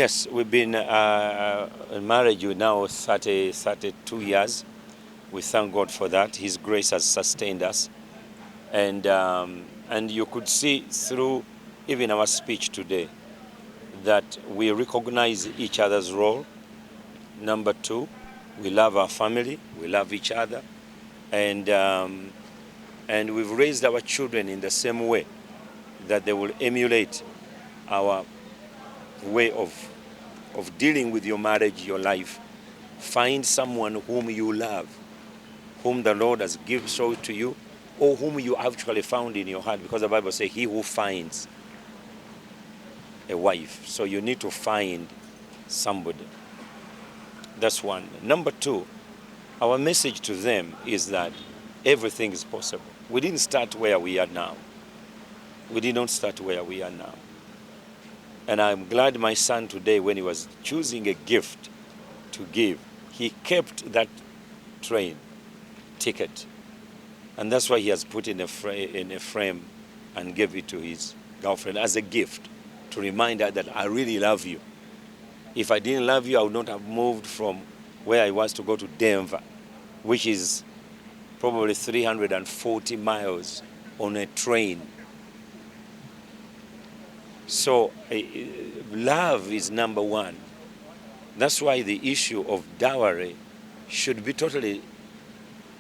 Yes, we've been in marriage now 32 years. We thank God for that. His grace has sustained us. And you could see through even our speech today that we recognize each other's role. Number two, we love our family, we love each other, and we've raised our children in the same way, that they will emulate our way of dealing with your marriage, your life. Find someone whom you love, whom the Lord has given so to you, or whom you actually found in your heart, because the Bible says, he who finds a wife. So you need to find somebody. That's one. Number two, our message to them is that everything is possible. We didn't start where we are now. We did not start where we are now. And I'm glad my son today, when he was choosing a gift to give, he kept that train ticket. And that's why he has put in a frame and gave it to his girlfriend as a gift, to remind her that I really love you. If I didn't love you, I would not have moved from where I was to go to Denver, which is probably 340 miles on a train. So love is number one. That's why the issue of dowry should be totally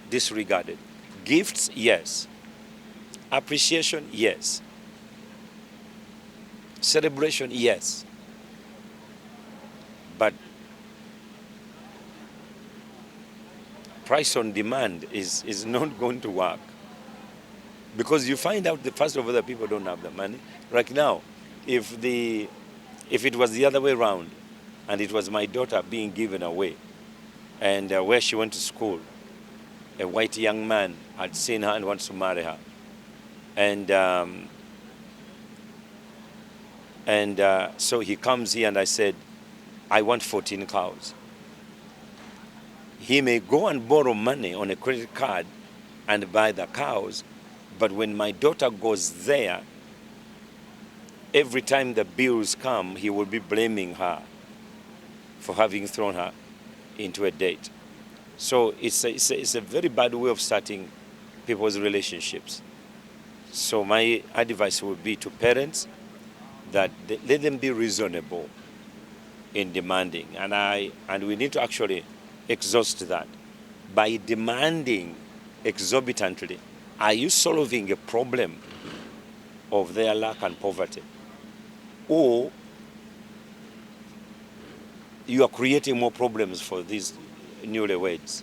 disregarded. Gifts, yes. Appreciation, yes. Celebration, yes. But price on demand is not going to work, because you find out that first of all, the people don't have the money. Right now, if it was the other way around, and it was my daughter being given away, and where she went to school, a white young man had seen her and wants to marry her, and so he comes here, and I said, I want 14 cows. He may go and borrow money on a credit card and buy the cows, but when my daughter goes there, every time the bills come, he will be blaming her for having thrown her into a date. So it's a very bad way of starting people's relationships. So my advice would be to parents that let them be reasonable in demanding, and we need to actually exhaust that. By demanding exorbitantly, are you solving a problem of their lack and poverty, or you are creating more problems for these newlyweds?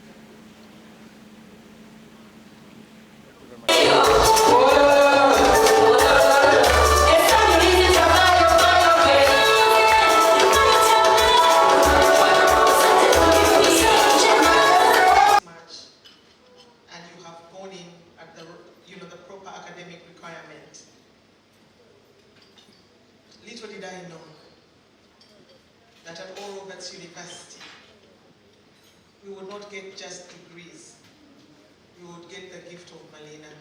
Little did I know that at Oral Roberts University, we would not get just degrees, we would get the gift of Malina.